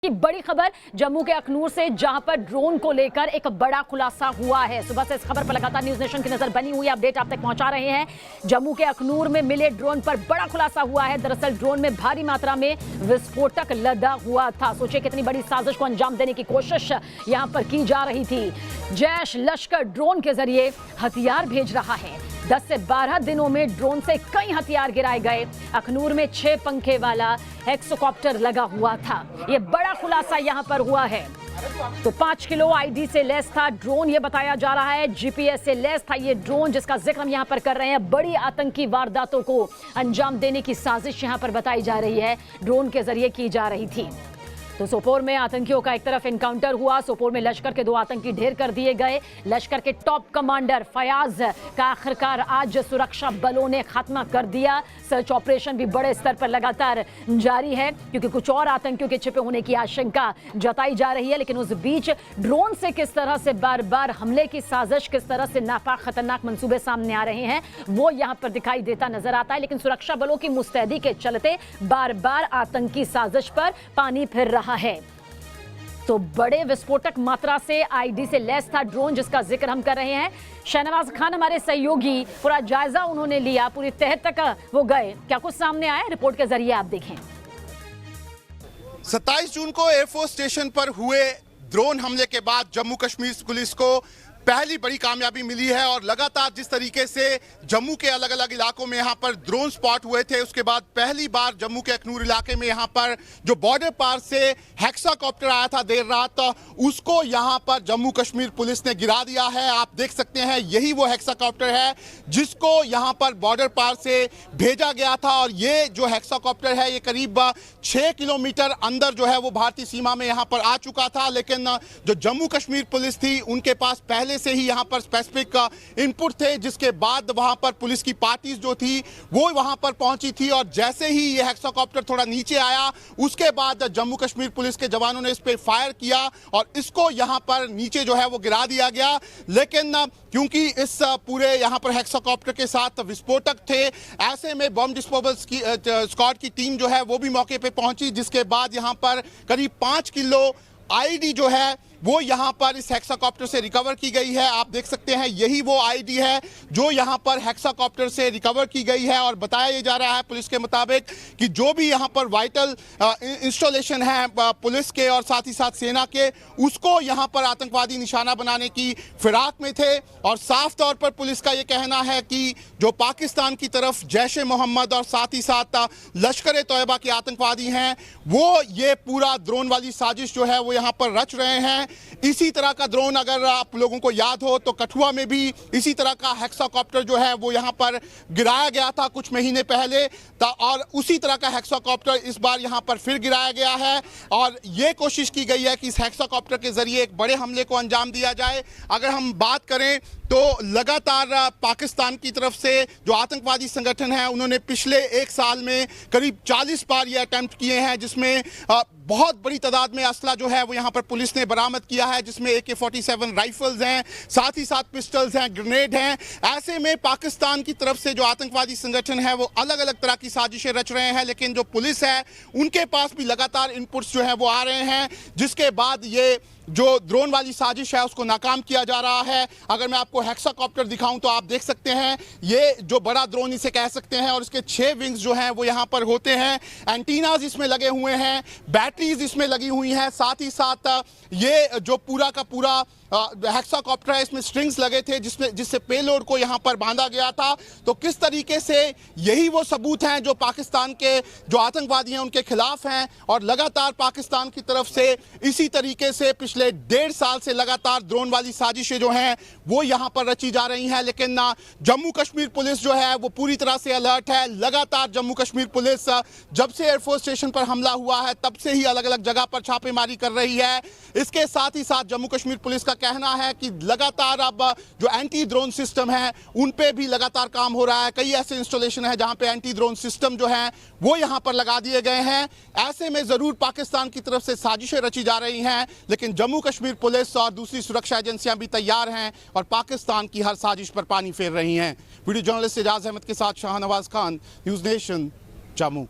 की बड़ी खबर जम्मू के अखनूर से, जहां पर ड्रोन को लेकर एक बड़ा खुलासा हुआ है। सुबह से इस खबर पर लगातार न्यूज नेशन की नजर बनी हुई है, अपडेट आप तक पहुंचा रहे हैं। जम्मू के अखनूर में मिले ड्रोन पर बड़ा खुलासा हुआ है। दरअसल ड्रोन में भारी मात्रा में विस्फोटक लदा हुआ था। सोचिए कितनी बड़ी साजिश को अंजाम देने की कोशिश यहां पर की जा रही थी। जैश लश्कर ड्रोन के जरिए हथियार भेज रहा है। 10 से 12 दिनों में ड्रोन से कई हथियार गिराए गए। अखनूर में 6 पंखे वाला हेक्सोकॉप्टर लगा हुआ था। यह बड़ा खुलासा यहां पर हुआ है। तो 5 किलो आईडी से लैस था ड्रोन, यह बताया जा रहा है। जीपीएस से लैस था यह ड्रोन, जिसका जिक्र हम यहां पर कर रहे हैं। बड़ी आतंकी वारदातों को अंजाम देने की साजिश यहां पर बताई जा रही है, ड्रोन के जरिए की जा रही थी। तो सोपोर में आतंकियों का एक तरफ एनकाउंटर हुआ। सोपोर में लश्कर के 2 आतंकी ढेर कर दिए गए। लश्कर के टॉप कमांडर फयाज का आखिरकार आज सुरक्षा बलों ने खात्मा कर दिया। सर्च ऑपरेशन भी बड़े स्तर पर लगातार जारी है, क्योंकि कुछ और आतंकियों के छिपे होने की आशंका जताई जा रही है। लेकिन उस बीच ड्रोन से किस तरह से बार बार हमले की साजिश, किस तरह से नापाक खतरनाक मंसूबे सामने आ रहे हैं, वो यहां पर दिखाई देता नजर आता है। लेकिन सुरक्षा बलों की मुस्तैदी के चलते बार बार आतंकी साजिश पर पानी फिर रहा है। तो बड़े विस्फोटक मात्रा से आईडी से लैस था ड्रोन, जिसका जिक्र हम कर रहे हैं। शहनवाज खान हमारे सहयोगी, पूरा जायजा उन्होंने लिया, पूरी तह तक वो गए। क्या कुछ सामने आया, रिपोर्ट के जरिए आप देखें। 27 जून को एयरफोर्स स्टेशन पर हुए ड्रोन हमले के बाद जम्मू कश्मीर पुलिस को पहली बड़ी कामयाबी मिली है। और लगातार जिस तरीके से जम्मू के अलग अलग इलाकों में यहाँ पर ड्रोन स्पॉट हुए थे, उसके बाद पहली बार जम्मू के अखनूर इलाके में यहाँ पर जो बॉर्डर पार से हेक्साकॉप्टर आया था देर रात, उसको यहाँ पर जम्मू कश्मीर पुलिस ने गिरा दिया है। आप देख सकते हैं यही वो हेक्साकॉप्टर है जिसको यहाँ पर बॉर्डर पार से भेजा गया था। और ये जो हेक्साकॉप्टर है, ये करीब 6 किलोमीटर अंदर जो है वो भारतीय सीमा में यहाँ पर आ चुका था। लेकिन जो जम्मू कश्मीर पुलिस थी, उनके पास पहले से ही यहां पर स्पेसिफिक इनपुट थे, जिसके बाद वहां पर पुलिस की पार्टीज जो थी वो वहां पर पहुंची थी। और जैसे ही ये हेक्साकॉप्टर थोड़ा नीचे आया, उसके बाद जम्मू कश्मीर पुलिस के जवानों ने इस पे फायर किया और इसको यहां पर नीचे जो है वो गिरा दिया गया। लेकिन क्योंकि इस पूरे यहां पर हेक्साकॉप्टर के साथ विस्फोटक थे, ऐसे में बम डिस्पोजल स्क्वाड की टीम जो है वो भी मौके पे पहुंची, जिसके बाद यहां पर करीब 5 किलो आईडी जो है वो यहाँ पर इस हेक्साकॉप्टर से रिकवर की गई है। आप देख सकते हैं यही वो आईडी है जो यहाँ पर हेक्साकॉप्टर से रिकवर की गई है। और बताया ये जा रहा है पुलिस के मुताबिक कि जो भी यहाँ पर वाइटल इंस्टॉलेशन है पुलिस के और साथ ही साथ सेना के, उसको यहाँ पर आतंकवादी निशाना बनाने की फिराक में थे। और साफ तौर पर पुलिस का ये कहना है कि जो पाकिस्तान की तरफ जैश ए मोहम्मद और साथ ही साथ लश्कर ए तोयबा के आतंकवादी हैं, वो ये पूरा ड्रोन वाली साजिश जो है वो यहाँ पर रच रहे हैं। इसी तरह का ड्रोन अगर आप लोगों को याद हो तो कठुआ में भी इसी तरह का हेक्साकॉप्टर जो है वो यहाँ पर गिराया गया था कुछ महीने पहले, और उसी तरह का हेक्साकॉप्टर इस बार यहाँ पर फिर गिराया गया है। और ये कोशिश की गई है कि इस हेक्साकॉप्टर के जरिए एक बड़े हमले को अंजाम दिया जाए। अगर हम बात करें तो लगातार पाकिस्तान की तरफ से जो आतंकवादी संगठन है, उन्होंने पिछले 1 साल में करीब 40 बार ये अटेम्प्ट किए हैं, जिसमें बहुत बड़ी तादाद में असला जो है वो यहाँ पर पुलिस ने बरामद किया है, जिसमें AK-47 राइफल्स हैं, साथ ही साथ पिस्टल्स हैं, ग्रेनेड हैं। ऐसे में पाकिस्तान की तरफ से जो आतंकवादी संगठन है वो अलग अलग तरह की साजिशें रच रहे हैं। लेकिन जो पुलिस है उनके पास भी लगातार इनपुट्स जो है वो आ रहे हैं, जिसके बाद ये जो ड्रोन वाली साजिश है उसको नाकाम किया जा रहा है। अगर मैं आपको हेक्साकॉप्टर दिखाऊं तो आप देख सकते हैं ये जो बड़ा ड्रोन इसे कह सकते हैं, और इसके 6 विंग्स जो हैं वो यहाँ पर होते हैं। एंटीनाज इसमें लगे हुए हैं, बैटरीज इसमें लगी हुई हैं, साथ ही साथ ये जो पूरा का पूरा हेक्साकॉप्टर है, इसमें स्ट्रिंग्स लगे थे जिससे पेलोड को यहाँ पर बांधा गया था। तो किस तरीके से यही वो सबूत हैं जो पाकिस्तान के जो आतंकवादी हैं उनके खिलाफ हैं। और लगातार पाकिस्तान की तरफ से इसी तरीके से पिछले 1.5 साल से लगातार ड्रोन वाली साजिशें जो हैं वो यहाँ पर रची जा रही हैं। लेकिन जम्मू कश्मीर पुलिस जो है वो पूरी तरह से अलर्ट है। लगातार जम्मू कश्मीर पुलिस जब से एयरफोर्स स्टेशन पर हमला हुआ है तब से ही अलग अलग जगह पर छापेमारी कर रही है। इसके साथ ही साथ जम्मू कश्मीर पुलिस का कहना है कि लगातार अब जो एंटी ड्रोन सिस्टम है उन पे भी लगातार काम हो रहा है। कई ऐसे इंस्टॉलेशन है जहां पे एंटी ड्रोन सिस्टम जो है वो यहां पर लगा दिए गए हैं। ऐसे में जरूर पाकिस्तान की तरफ से साजिशें रची जा रही हैं, लेकिन जम्मू कश्मीर पुलिस और दूसरी सुरक्षा एजेंसियां भी तैयार हैं और पाकिस्तान की हर साजिश पर पानी फेर रही हैं। वीडियो जर्नलिस्ट एजाज अहमद के साथ शाहनवाज खान, न्यूज़ नेशन, जम्मू।